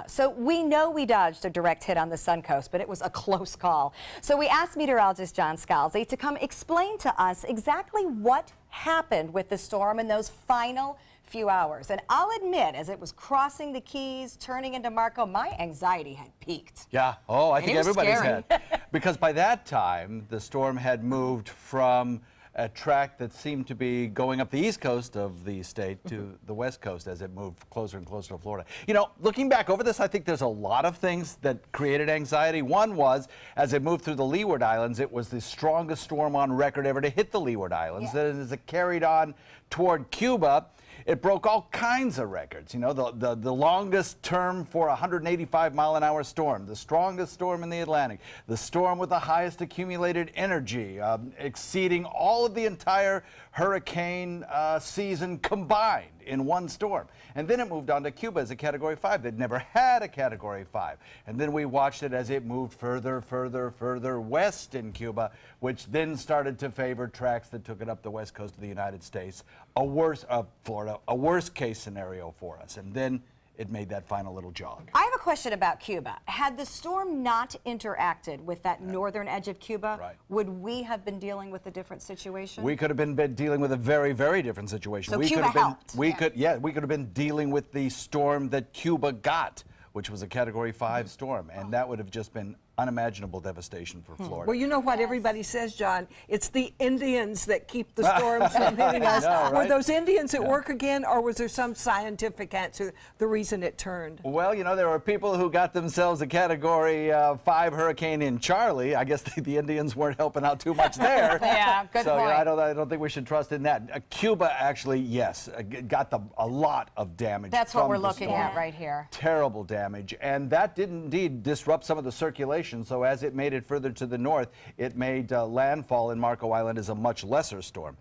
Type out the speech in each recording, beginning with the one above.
So we know we dodged a direct hit on the Suncoast, but it was a close call. So we asked meteorologist John Scalzi to come explain to us exactly what happened with the storm in those final few hours. And I'll admit, as it was crossing the Keys, turning into Marco, my anxiety had peaked. Yeah. Oh, I think everybody's scary. had. Because by that time, the storm had moved from a track that seemed to be going up the east coast of the state to the west coast as it moved closer and closer to Florida. You know, looking back over this, I think there's a lot of things that created anxiety. One was, as it moved through the Leeward Islands, it was the strongest storm on record ever to hit the Leeward Islands. Yeah. Then as it carried on toward Cuba, it broke all kinds of records. You know, the longest term for a 185-mile-an-hour storm, the strongest storm in the Atlantic, the storm with the highest accumulated energy, exceeding all of the entire hurricane season combined in one storm. And then it moved on to Cuba as a Category 5. They'd never had a Category 5. And then we watched it as it moved further west in Cuba, which then started to favor tracks that took it up the west coast of the United States, Florida, a worst case scenario for us. And then it made that final little jog. I have a question about Cuba. Had the storm not interacted with that northern edge of Cuba, would we have been dealing with a different situation? We could have been dealing with a very, very different situation. So we Cuba could have been, helped. we could have been dealing with the storm that Cuba got, which was a Category 5 storm, and that would have just been unimaginable devastation for Florida. Well, you know what everybody says, John? It's the Indians that keep the storms from hitting us. I know, right? Were those Indians at work again, or was there some scientific answer, the reason it turned? Well, you know, there were people who got themselves a Category 5 hurricane in Charlie. I guess the Indians weren't helping out too much there. Yeah, good so, point. Yeah, I don't think we should trust in that. Cuba actually, yes, got a lot of damage. That's what from we're the looking storm. at right here. Terrible damage, and that did indeed disrupt some of the circulation. So as it made it further to the north, it made landfall in Marco Island as a much lesser storm.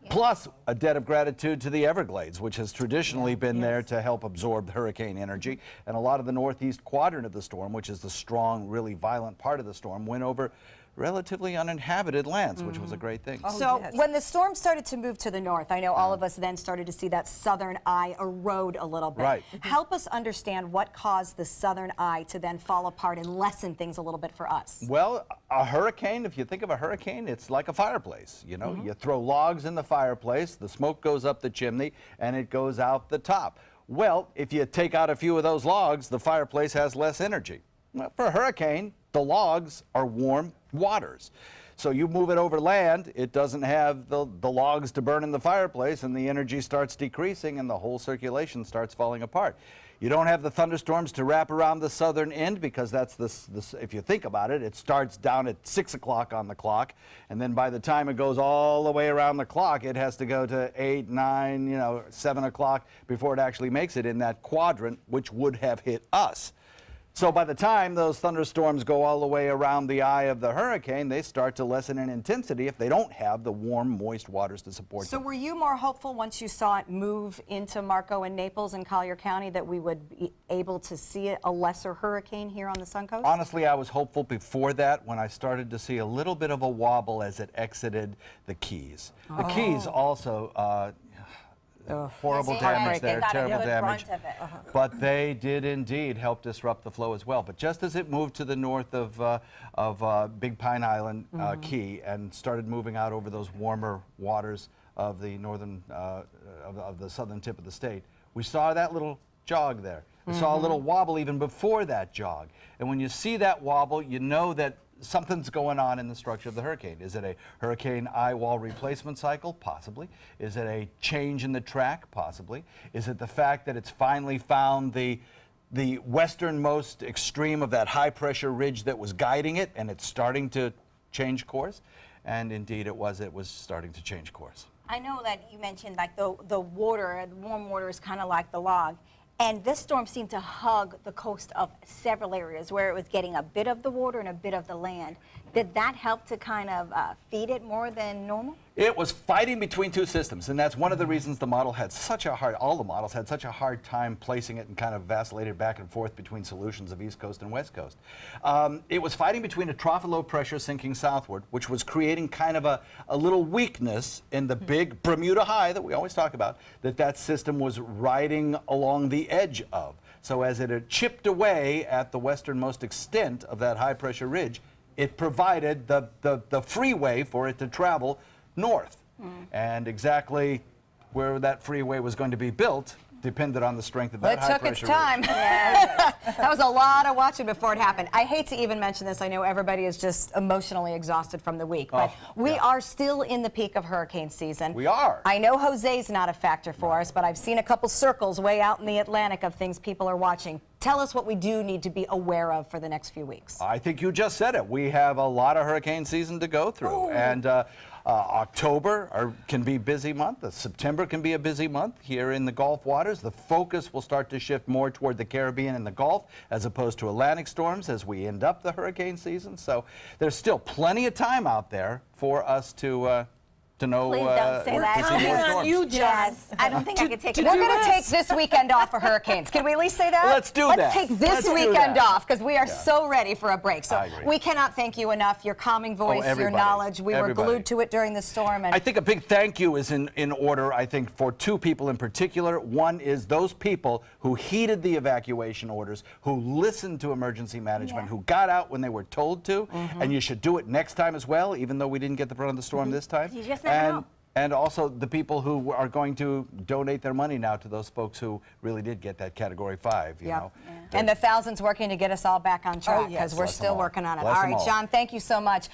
Plus, a debt of gratitude to the Everglades, which has traditionally been there to help absorb hurricane energy. And a lot of the northeast quadrant of the storm, which is the strong, really violent part of the storm, went over relatively uninhabited lands, which was a great thing. Oh, So yes. when the storm started to move to the north, I know all of us then started to see that southern eye erode a little bit. Right. Help us understand what caused the southern eye to then fall apart and lessen things a little bit for us. Well, a hurricane, if you think of a hurricane, it's like a fireplace. You know, you throw logs in the fireplace, the smoke goes up the chimney, and it goes out the top. Well, if you take out a few of those logs, the fireplace has less energy. Well, for a hurricane, the logs are warm waters. So you move it over land, it doesn't have the logs to burn in the fireplace, and the energy starts decreasing and the whole circulation starts falling apart. You don't have the thunderstorms to wrap around the southern end because that's this if you think about it, it starts down at 6 o'clock on the clock, and then by the time it goes all the way around the clock, it has to go to 8, 9, 7 o'clock before it actually makes it in that quadrant, which would have hit us. So by the time those thunderstorms go all the way around the eye of the hurricane, they start to lessen in intensity if they don't have the warm, moist waters to support them. So were you more hopeful once you saw it move into Marco and Naples and Collier County that we would be able to see a lesser hurricane here on the Suncoast? Honestly, I was hopeful before that when I started to see a little bit of a wobble as it exited the Keys. The Keys also, horrible Yes, damage they there, got a terrible good damage. brunt of it. But they did indeed help disrupt the flow as well. But just as it moved to the north of Big Pine Island Key and started moving out over those warmer waters of the northern, of the southern tip of the state, we saw that little jog there. We saw a little wobble even before that jog. And when you see that wobble, you know that something's going on in the structure of the hurricane. Is it a hurricane eye wall replacement cycle? Possibly. Is it a change in the track? Possibly. Is it the fact that it's finally found the westernmost extreme of that high pressure ridge that was guiding it and it's starting to change course? And indeed it was starting to change course. I know that you mentioned like the water, the warm water is kind of like the log. And this storm seemed to hug the coast of several areas where it was getting a bit of the water and a bit of the land. Did that help to kind of feed it more than normal? It was fighting between two systems, and that's one of the reasons the model had such a hard, all the models had such a hard time placing it and kind of vacillated back and forth between solutions of East Coast and West Coast. It was fighting between a trough of low pressure sinking southward, which was creating kind of a little weakness in the big Bermuda high that we always talk about, that system was riding along the edge of. So as it had chipped away at the westernmost extent of that high-pressure ridge, it provided the freeway for it to travel north. And exactly where that freeway was going to be built depended on the strength of that It took its high-pressure time. ridge. That was a lot of watching before it happened. I hate to even mention this. I know everybody is just emotionally exhausted from the week, but we are still in the peak of hurricane season. We are. I know Jose's not a factor for us, but I've seen a couple circles way out in the Atlantic of things people are watching. Tell us what we do need to be aware of for the next few weeks. I think you just said it. We have a lot of hurricane season to go through. And October can be a busy month. September can be a busy month here in the Gulf waters. The focus will start to shift more toward the Caribbean and the Gulf as opposed to Atlantic storms as we end up the hurricane season. So there's still plenty of time out there for us to know. Please don't say that. to see more Counting on storms. you, John. Yes, I don't think I could take it. We're going to take this weekend off for hurricanes. Can we at least say that? Let's do Let's that. take this Let's do weekend that. off because we are so ready for a break. So I agree. we cannot thank you enough. Your calming voice, your everybody. knowledge. We were Everybody. glued to it during the storm. And I think a big thank you is in order, I think, for two people in particular. One is those people who heeded the evacuation orders, who listened to emergency management, who got out when they were told to, and you should do it next time as well, even though we didn't get the brunt of the storm this time. You just never know. And also the people who are going to donate their money now to those folks who really did get that Category 5, you know. And the thousands working to get us all back on track because yes. we're Bless them still all. working on it. Bless All them right, all. John, thank you so much.